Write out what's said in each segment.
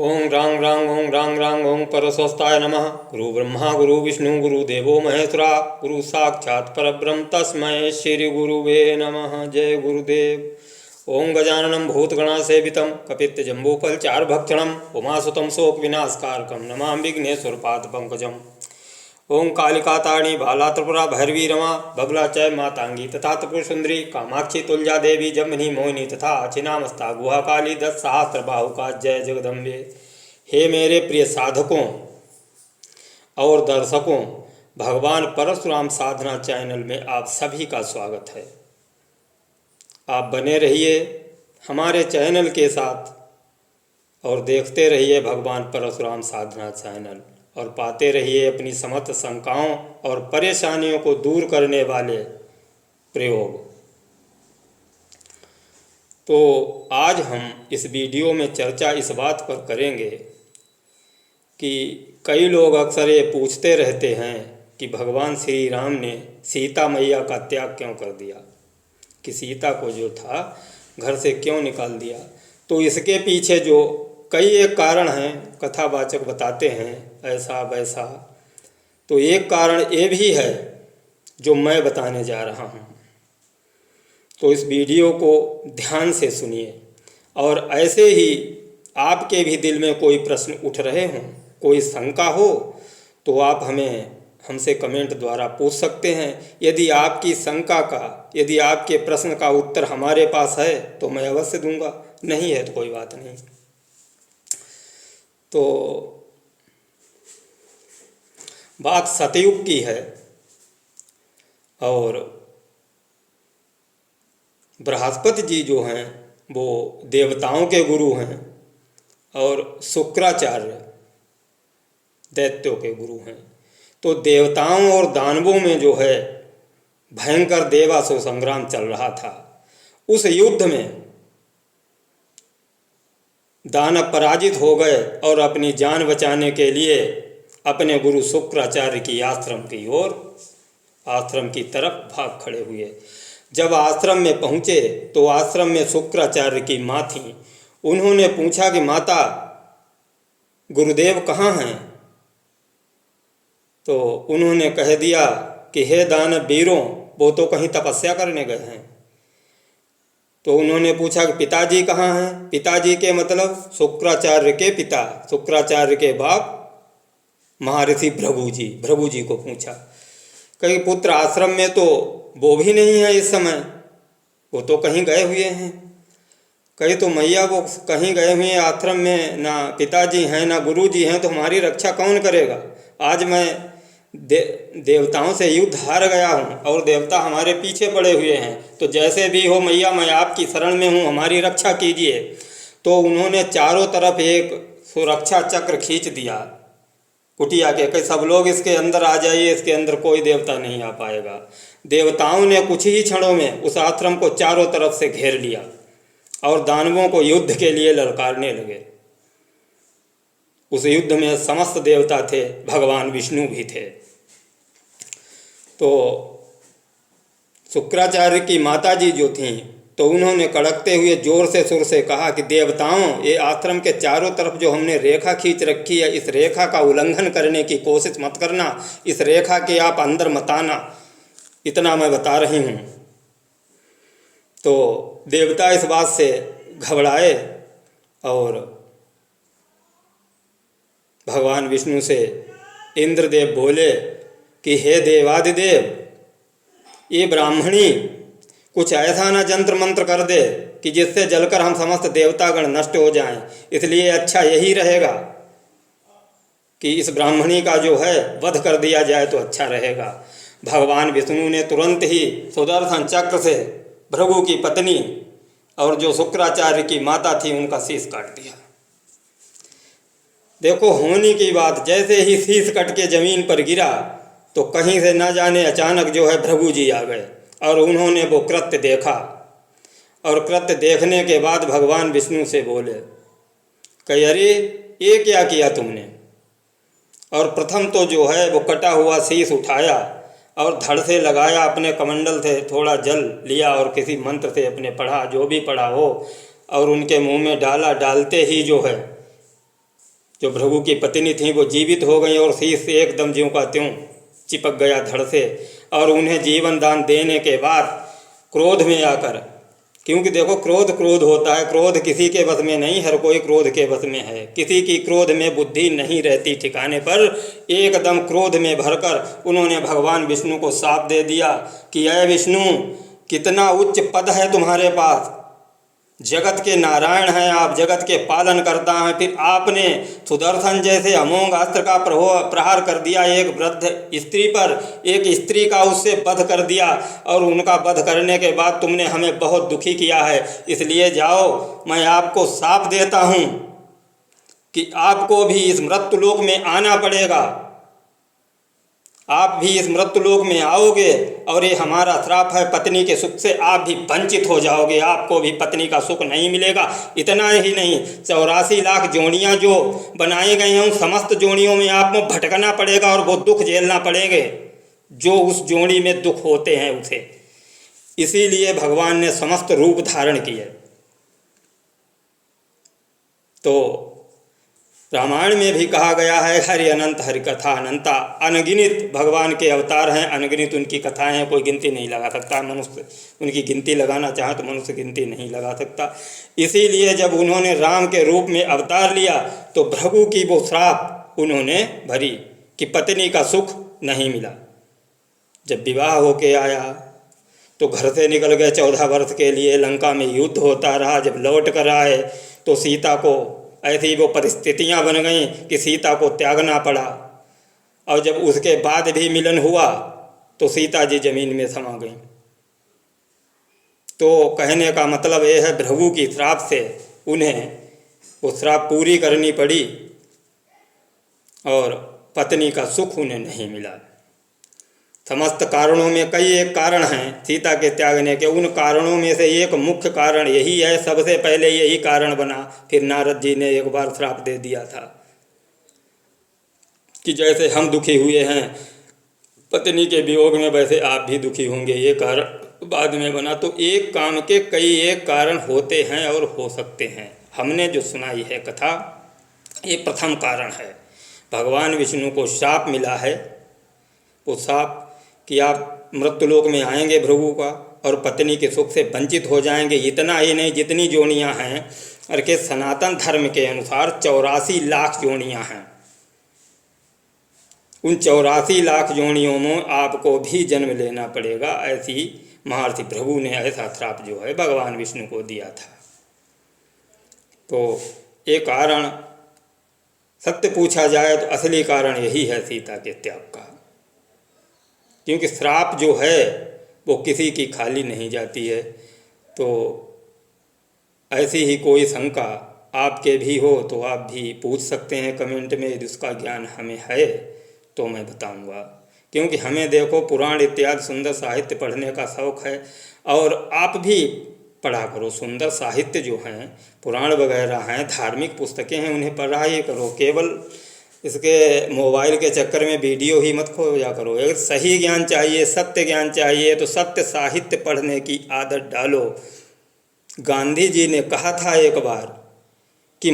ओं रां रां ओं रां रां ओं परस्वस्ताय नमः। गुरु ब्रह्मा गुरु विष्णु गुरुदेवो महेश्वरा गुरु साक्षात् परब्रह्म तस्मै श्री गुरुवे नमः। जय गुरुदेव। ओं गजाननं भूतगणासेवितं कपित्थजम्बूफलचारुभक्षणं उमासुतं शोकविनाशकारकं नमामि विघ्नेश्वरपादपङ्कजम्। ओं कालिकातारिणी बाला त्रिपुरा भैरवी रमा बगला चय मातांगी तथा त्रिपुर सुंदरी कामाक्षी तुलजा देवी जमनी मोहिनी तथा छिन्नमस्ता गुहा काली 10 सहस्त्र बाहुका जय जगदम्बे। हे मेरे प्रिय साधकों और दर्शकों, भगवान परशुराम साधना चैनल में आप सभी का स्वागत है। आप बने रहिए हमारे चैनल के साथ और देखते रहिए भगवान परशुराम साधना चैनल और पाते रहिए अपनी समस्त शंकाओं और परेशानियों को दूर करने वाले प्रयोग। तो आज हम इस वीडियो में चर्चा इस बात पर करेंगे कि कई लोग अक्सर ये पूछते रहते हैं कि भगवान श्री राम ने सीता मैया का त्याग क्यों कर दिया, कि सीता को जो था घर से क्यों निकाल दिया। तो इसके पीछे जो कई एक कारण हैं, कथावाचक बताते हैं ऐसा वैसा। तो एक कारण ये भी है जो मैं बताने जा रहा हूँ। तो इस वीडियो को ध्यान से सुनिए और ऐसे ही आपके भी दिल में कोई प्रश्न उठ रहे हों, कोई शंका हो तो आप हमसे कमेंट द्वारा पूछ सकते हैं। यदि आपकी शंका का, यदि आपके प्रश्न का उत्तर हमारे पास है तो मैं अवश्य दूंगा, नहीं है तो कोई बात नहीं। तो बात सतयुग की है और बृहस्पति जी जो हैं वो देवताओं के गुरु हैं और शुक्राचार्य दैत्यों के गुरु हैं। तो देवताओं और दानवों में जो है भयंकर देवासुर संग्राम चल रहा था। उस युद्ध में दानव पराजित हो गए और अपनी जान बचाने के लिए अपने गुरु शुक्राचार्य की आश्रम की तरफ भाग खड़े हुए। जब आश्रम में पहुँचे तो आश्रम में शुक्राचार्य की माँ थी। उन्होंने पूछा कि माता, गुरुदेव कहाँ हैं? तो उन्होंने कह दिया कि हे दानव वीरों, वो तो कहीं तपस्या करने गए हैं। तो उन्होंने पूछा कि पिताजी कहाँ हैं? पिताजी के मतलब शुक्राचार्य के पिता, शुक्राचार्य के बाप महर्षि भृगु जी को पूछा। कहीं पुत्र आश्रम में तो वो भी नहीं है इस समय, वो तो कहीं गए हुए हैं। कहीं तो मैया वो कहीं गए हुए हैं आश्रम में, ना पिताजी हैं ना गुरुजी हैं, तो हमारी रक्षा कौन करेगा? आज मैं देवताओं से युद्ध हार गया हूँ और देवता हमारे पीछे पड़े हुए हैं, तो जैसे भी हो मैया मैं आपकी शरण में हूँ, हमारी रक्षा कीजिए। तो उन्होंने चारों तरफ एक सुरक्षा चक्र खींच दिया कुटिया के, कि सब लोग इसके अंदर आ जाइए, इसके अंदर कोई देवता नहीं आ पाएगा। देवताओं ने कुछ ही क्षणों में उस आश्रम को चारों तरफ से घेर लिया और दानवों को युद्ध के लिए ललकारने लगे। उस युद्ध में समस्त देवता थे, भगवान विष्णु भी थे। तो शुक्राचार्य की माताजी जो थीं, तो उन्होंने कड़कते हुए जोर से सुर से कहा कि देवताओं, ये आश्रम के चारों तरफ जो हमने रेखा खींच रखी है, इस रेखा का उल्लंघन करने की कोशिश मत करना, इस रेखा के आप अंदर मत आना, इतना मैं बता रही हूँ। तो देवता इस बात से घबराए और भगवान विष्णु से इंद्रदेव बोले कि हे देवादिदेव, ये ब्राह्मणी कुछ ऐसा ना जंत्र मंत्र कर दे कि जिससे जलकर हम समस्त देवतागण नष्ट हो जाएं। इसलिए अच्छा यही रहेगा कि इस ब्राह्मणी का जो है वध कर दिया जाए तो अच्छा रहेगा। भगवान विष्णु ने तुरंत ही सुदर्शन चक्र से भृगु की पत्नी और जो शुक्राचार्य की माता थी उनका शीश काट दिया। देखो होने की बात, जैसे ही शीश कट के जमीन पर गिरा तो कहीं से न जाने अचानक जो है भृगु जी आ गए और उन्होंने वो कृत्य देखा। और कृत्य देखने के बाद भगवान विष्णु से बोले कि अरे ये क्या किया तुमने? और प्रथम तो जो है वो कटा हुआ शीश उठाया और धड़ से लगाया, अपने कमंडल से थोड़ा जल लिया और किसी मंत्र से अपने पढ़ा, जो भी पढ़ा हो, और उनके मुंह में डाला। डालते ही जो है जो भृगु की पत्नी थी वो जीवित हो गई और शीश से एकदम ज्यों का त्यों चिपक गया धड़ से। और उन्हें जीवन दान देने के बाद क्रोध में आकर, क्योंकि देखो क्रोध क्रोध होता है, क्रोध किसी के बस में नहीं, हर कोई क्रोध के बस में है। किसी की क्रोध में बुद्धि नहीं रहती ठिकाने पर। एकदम क्रोध में भरकर उन्होंने भगवान विष्णु को शाप दे दिया कि अय विष्णु, कितना उच्च पद है तुम्हारे पास, जगत के नारायण हैं आप, जगत के पालन करता हैं, फिर आपने सुदर्शन जैसे अमोघ अस्त्र का प्रहार कर दिया एक वृद्ध स्त्री पर, एक स्त्री का उससे वध कर दिया, और उनका वध करने के बाद तुमने हमें बहुत दुखी किया है। इसलिए जाओ, मैं आपको शाप देता हूँ कि आपको भी इस मृत्युलोक में आना पड़ेगा, आप भी इस मृत्युलोक में आओगे और ये हमारा श्राप है, पत्नी के सुख से आप भी वंचित हो जाओगे, आपको भी पत्नी का सुख नहीं मिलेगा। इतना ही नहीं, 84 लाख जोड़ियाँ जो बनाई गई हैं उन समस्त जोड़ियों में आपको भटकना पड़ेगा और वो दुख झेलना पड़ेंगे जो उस जोड़ी में दुख होते हैं उसे। इसीलिए भगवान ने समस्त रूप धारण किए। तो रामायण में भी कहा गया है, हरि अनंत हरि कथा अनंता, अनगिनित भगवान के अवतार हैं, अनगिनित उनकी कथाएं हैं, कोई गिनती नहीं लगा सकता। मनुष्य उनकी गिनती लगाना चाहे तो मनुष्य गिनती नहीं लगा सकता। इसीलिए जब उन्होंने राम के रूप में अवतार लिया तो भृगु की वो श्राप उन्होंने भरी कि पत्नी का सुख नहीं मिला। जब विवाह होके आया तो घर से निकल गए 14 वर्ष के लिए, लंका में युद्ध होता रहा। जब लौट कर आए तो सीता को ऐसी वो परिस्थितियां बन गईं कि सीता को त्यागना पड़ा, और जब उसके बाद भी मिलन हुआ तो सीता जी जमीन में समा गईं। तो कहने का मतलब ये है, भृगु की श्राप से उन्हें वो श्राप पूरी करनी पड़ी और पत्नी का सुख उन्हें नहीं मिला। समस्त कारणों में कई एक कारण हैं सीता के त्यागने के, उन कारणों में से एक मुख्य कारण यही है, सबसे पहले यही कारण बना। फिर नारद जी ने एक बार श्राप दे दिया था कि जैसे हम दुखी हुए हैं पत्नी के वियोग में, वैसे आप भी दुखी होंगे। ये कारण बाद में बना। तो एक काम के कई एक कारण होते हैं और हो सकते हैं। हमने जो सुनाई है कथा, ये प्रथम कारण है। भगवान विष्णु को शाप मिला है, वो शाप कि आप मृत्युलोक में आएंगे भृगु का और पत्नी के सुख से वंचित हो जाएंगे। इतना ही नहीं, जितनी जोड़ियां हैं और के सनातन धर्म के अनुसार 84 लाख जोड़ियां हैं, उन 84 लाख जोड़ियों में आपको भी जन्म लेना पड़ेगा। ऐसी महर्षि भृगु ने ऐसा श्राप जो है भगवान विष्णु को दिया था। तो ये कारण सत्य पूछा जाए तो असली कारण यही है सीता के त्याग का, क्योंकि श्राप जो है वो किसी की खाली नहीं जाती है। तो ऐसी ही कोई शंका आपके भी हो तो आप भी पूछ सकते हैं कमेंट में, यदि उसका ज्ञान हमें है तो मैं बताऊंगा। क्योंकि हमें देखो पुराण इत्यादि सुंदर साहित्य पढ़ने का शौक़ है, और आप भी पढ़ा करो। सुंदर साहित्य जो हैं, पुराण वगैरह हैं, धार्मिक पुस्तकें हैं, उन्हें पढ़ाई करो। केवल इसके मोबाइल के चक्कर में वीडियो ही मत खोजा करो। अगर सही ज्ञान चाहिए, सत्य ज्ञान चाहिए तो सत्य साहित्य पढ़ने की आदत डालो। गांधी जी ने कहा था एक बार कि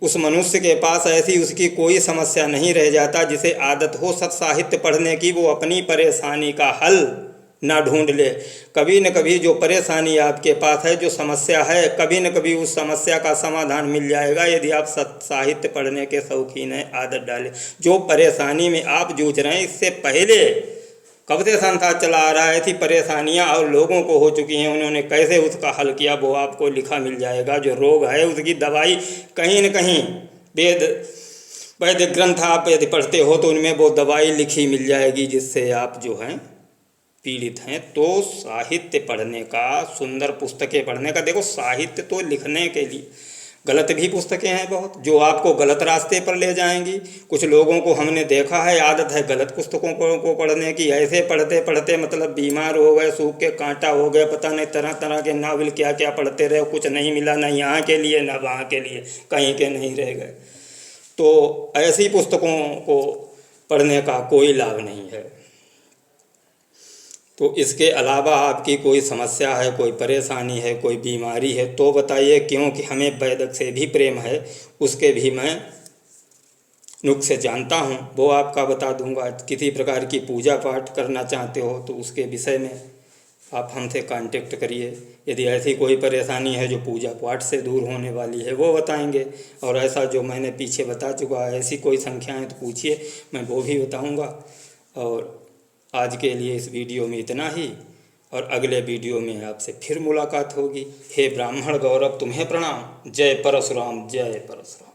उस मनुष्य के पास ऐसी उसकी कोई समस्या नहीं रह जाता जिसे आदत हो सत्य साहित्य पढ़ने की, वो अपनी परेशानी का हल ना ढूंढ ले। कभी न कभी जो परेशानी आपके पास है, जो समस्या है, कभी न कभी उस समस्या का समाधान मिल जाएगा यदि आप साहित्य पढ़ने के शौकीन हैं। आदत डालें। जो परेशानी में आप जूझ रहे हैं, इससे पहले कब से संसार चला आ रहा है, ऐसी परेशानियां और लोगों को हो चुकी हैं, उन्होंने कैसे उसका हल किया वो आपको लिखा मिल जाएगा। जो रोग है उसकी दवाई कहीं न कहीं वैदिक ग्रंथ आप यदि पढ़ते हो तो उनमें वो दवाई लिखी मिल जाएगी जिससे आप जो हैं पीड़ित हैं। तो साहित्य पढ़ने का, सुंदर पुस्तकें पढ़ने का, देखो साहित्य तो लिखने के लिए, गलत भी पुस्तकें हैं बहुत जो आपको गलत रास्ते पर ले जाएंगी। कुछ लोगों को हमने देखा है आदत है गलत पुस्तकों को पढ़ने की, ऐसे पढ़ते पढ़ते मतलब बीमार हो गए, सूख के कांटा हो गए, पता नहीं तरह तरह के नावल क्या क्या पढ़ते रहे, कुछ नहीं मिला, ना यहाँ के लिए ना वहाँ के लिए, कहीं के नहीं रह गए। तो ऐसी पुस्तकों को पढ़ने का कोई लाभ नहीं है। तो इसके अलावा आपकी कोई समस्या है, कोई परेशानी है, कोई बीमारी है तो बताइए, क्योंकि हमें वैदिक से भी प्रेम है, उसके भी मैं नुस्खे जानता हूँ वो आपका बता दूंगा। किसी प्रकार की पूजा पाठ करना चाहते हो तो उसके विषय में आप हमसे कांटेक्ट करिए। यदि ऐसी कोई परेशानी है जो पूजा पाठ से दूर होने वाली है वो बताएंगे, और ऐसा जो मैंने पीछे बता चुका है ऐसी कोई संख्याएं तो पूछिए, मैं वो भी बताऊंगा। और आज के लिए इस वीडियो में इतना ही, और अगले वीडियो में आपसे फिर मुलाकात होगी। हे ब्राह्मण गौरव तुम्हें प्रणाम। जय परशुराम, जय परशुराम।